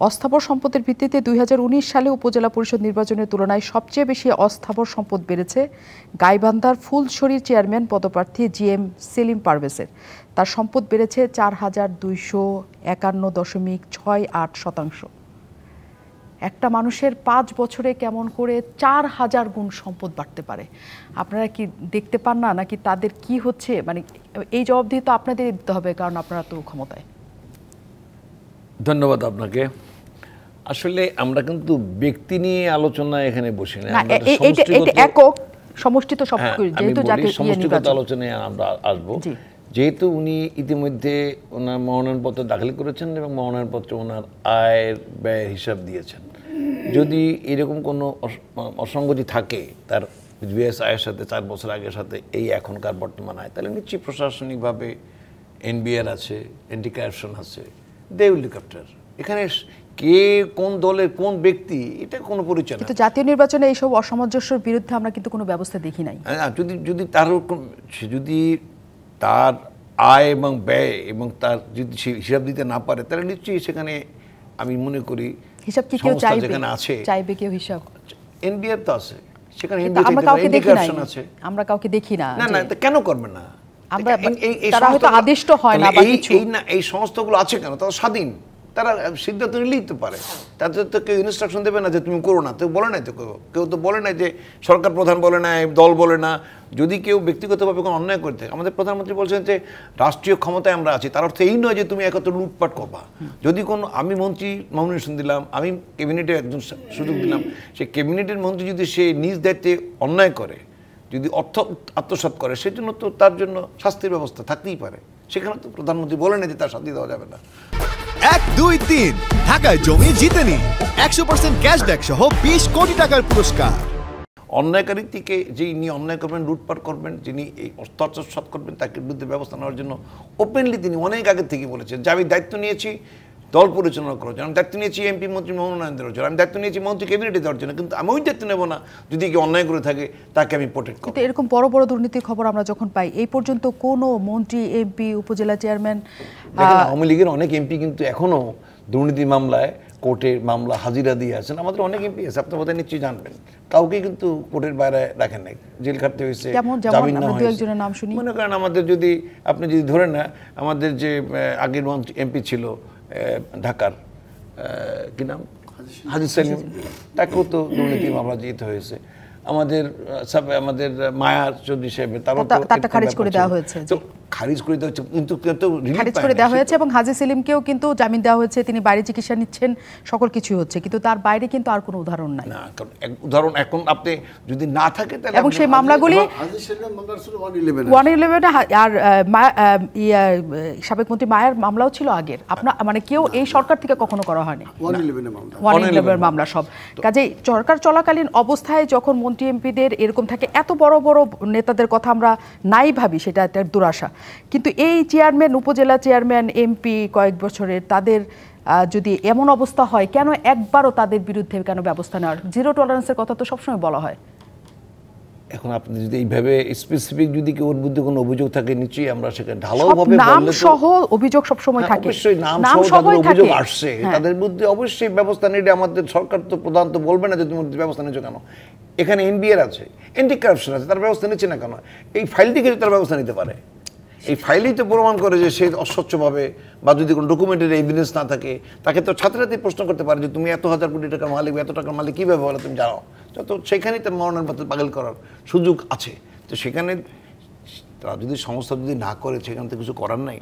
অস্থাবর সম্পদের ভিত্তিতে 2019 সালে উপজেলা পরিষদ নির্বাচনের তুলনায় সবচেয়ে বেশি অস্থাবর সম্পদ বেড়েছে গাইবান্ধার ফুলছড়ির চেয়ারম্যান পদপ্রার্থী জিএম সেলিম পারভেজের। তার সম্পদ বেড়েছে 4,251.68%। একটা মানুষের 5 বছরে কেমন করে 4000 গুণ সম্পদ বাড়তে পারে? আপনারা কি দেখতে পান না, নাকি তাদের কি হচ্ছে? মানে এই জবাবদিহি তো আপনাদের দিতে হবে, কারণ আপনারা তো ক্ষমতায়। ধন্যবাদ আপনাকে। আসলে আমরা কিন্তু ব্যক্তি নিয়ে আলোচনা এখানে বসি না, একক সমষ্টি তো সব, যেহেতু জাতীয় সমষ্টিগত আলোচনায় আমরা আসবো। যেহেতু উনি ইতিমধ্যে ওনার মনোনয়নপত্র দাখিল করেছেন এবং মনোনয়নপত্রে ওনার আয়ের ব্যয়ের হিসাব দিয়েছেন, যদি এরকম কোনো অসঙ্গতি থাকে তার বিএস আয়ের সাথে 4 বছর আগের সাথে এই এখনকার বর্তমান আয়, তাহলে নিশ্চয়ই প্রশাসনিকভাবে এনবিআর আছে, অ্যান্টি কারাপশন আছে, দে উইল লুক আফটার। এখানে কে কোন দলের কোন ব্যক্তি এটা কোনো পরিচয় না। কিন্তু জাতীয় নির্বাচনে এইসব অসামঞ্জস্যের বিরুদ্ধে আমরা কিন্তু কোনো ব্যবস্থা দেখি নাই। যদি তার আয় এবং ব্যয় এবং তার যদি হিসাব দিতে না পারে, তাহলে নিশ্চয়ই সেখানে আমি মনে করি হিসাব কি কেউ চাইবে, যেখানে আছে চাইবে কেউ হিসাব। এনবিআর তো আছে, সেখানে আমরা কাউকে দেখি না, আমরা কাউকে দেখি না। না কেন করবে না? আমরা তারা হয়তো আদিষ্ট হয় না বা কিছু না, এই সংস্থাগুলো আছে কেন? তারা স্বাধীন, তারা সিদ্ধান্ত নিলেই তো পারে। তাদের তো কেউ ইনস্ট্রাকশন দেবে না যে তুমি করো না, তো বলে নাই তো কেউ তো বলে নাই যে সরকার প্রধান বলে না, দল বলে না। যদি কেউ ব্যক্তিগতভাবে কোনো অন্যায় করে থাকে, আমাদের প্রধানমন্ত্রী বলছেন যে রাষ্ট্রীয় ক্ষমতায় আমরা আছি, তার অর্থ এই নয় যে তুমি একত্র লুটপাট করবা। যদি কোনো আমি মন্ত্রী নমিনেশন দিলাম, আমি ক্যাবিনেটে একজন সুযোগ দিলাম, সেই ক্যাবিনেটের মন্ত্রী যদি সে নিজ দায়িত্বে অন্যায় করে, যদি অর্থ আত্মসাৎ করে, সেজন্য তো তার জন্য শাস্তির ব্যবস্থা থাকতেই পারে। সেখানে তো প্রধানমন্ত্রী বলে না যে তার শাস্তি দেওয়া যাবে না। 1, 2, 3 ঢাকায় জমি জিতে নিন 100% ক্যাশব্যাক সহ 20 কোটি টাকার পুরস্কার। অন্যায়কারী থেকে যিনি অন্যায় করবেন, লুটপাট করবেন, যিনি এই অর্থ আত্মসাৎ করবেন, তাকে বিরুদ্ধে ব্যবস্থা নেওয়ার জন্য ওপেনলি তিনি অনেক আগে থেকে বলেছেন যে আমি দায়িত্ব নিয়েছি দল পরিচালনা করার জন্য, আমি দায়িত্ব নিয়েছি এমপি মন্ত্রী মনোনয়ন দেওয়ার জন্য, আমি দায়িত্ব নিয়েছি মন্ত্রী ক্যাবিনেটে দেওয়ার জন্য, কিন্তু আমি ওই দায়িত্ব নেব না যদি কেউ অন্যায় করে থাকে তাকে আমি প্রোটেক্ট করব। এরকম বড় বড় দুর্নীতির খবর আমরা যখন পাই, এই পর্যন্ত কোনো মন্ত্রী, এমপি, উপজেলা চেয়ারম্যান, আওয়ামী লীগের অনেক এমপি কিন্তু এখনো দুর্নীতি মামলায় কোর্টের মামলা হাজিরা দিয়ে আছেন। আমাদের অনেক এমপি আছে, আপনি বোধহয় নিশ্চয়ই জানবেন, কাউকে কিন্তু কোর্টের বাইরে রাখেন নাই, জেল খাটতে হয়েছে, জামিন না হয়েছে। মনে করেন আমাদের যদি আপনি যদি ধরেন না, আমাদের যে আগের এমপি ছিল ঢাকার, কি নাম, হাজি সেলিম, তাকেও তো দুর্নীতি মামলা যেতে হয়েছে। আমাদের মায়া চৌধুরী সাহেব, তারটা খারিজ করে দেওয়া হয়েছে, খারিজ করে দেওয়া হচ্ছে, কিন্তু খারিজ করে দেওয়া হয়েছে, এবং হাজি সেলিমকেও কিন্তু জামিন দেওয়া হয়েছে, তিনি বাইরে চিকিৎসা নিচ্ছেন, সকল কিছুই হচ্ছে, কিন্তু তার বাইরে কিন্তু আর কোনো উদাহরণ নাই। না, উদাহরণ এখন আপনি যদি না থাকে তাহলে, এবং সেই মামলাগুলি 111 আর সাবেক মন্ত্রী মায়ার মামলাও ছিল আগের, আপনার মানে কেউ এই সরকার থেকে কখনো করা হয়নি 111 মামলা সব। কাজেই সরকার চলাকালীন অবস্থায় যখন মন্ত্রী এমপিদের এরকম থাকে, এত বড় বড় নেতাদের কথা আমরা নাই ভাবি, সেটা একটা দুরাশা। কিন্তু এই চেয়ারম্যান, উপজেলা চেয়ারম্যান, এমপি কয়েক বছরের, তাদের যদি এমন অবস্থা হয়, কেন একবারও তাদের বিরুদ্ধে কেন ব্যবস্থা নেওয়ার? জিরো টলারেন্সের কথা তো সবসময় বলা হয়। এখন আপনি যদি এইভাবে স্পেসিফিক যদি ওর বিরুদ্ধে কোনো অভিযোগ থাকে, নিশ্চয়ই আমরা সেখানে ঢালাওভাবে নাম সহ অভিযোগ সবসময় থাকে, অবশ্যই নাম সহ অভিযোগ আসছে, তাদের বিরুদ্ধে অবশ্যই ব্যবস্থা নিতে আমাদের সরকার তো প্রধান তো বলবে না যে তুমি ব্যবস্থা নিচ্ছ কেন। এখানে এনবিআর আছে, অ্যান্টি কারাপশন আছে, তার ব্যবস্থা নিচ্ছে না কেন? এই ফাইলটি থেকে তার ব্যবস্থা নিতে পারে। এই ফাইলই তো প্রমাণ করে যে সে অস্বচ্ছভাবে, বা যদি কোনো ডকুমেন্টের এভিডেন্স না থাকে, তাকে তো ছাত্রছাত্রী প্রশ্ন করতে পারে যে তুমি এত হাজার কোটি টাকার মালিক, এত টাকার মালিক কীভাবে হলো তুমি জানো, তো সেখানেই তার মনোনয়নপত্র বাতিল করার সুযোগ আছে। তো সেখানে তারা যদি সংস্থা যদি না করে, সেখান থেকে কিছু করার নাই।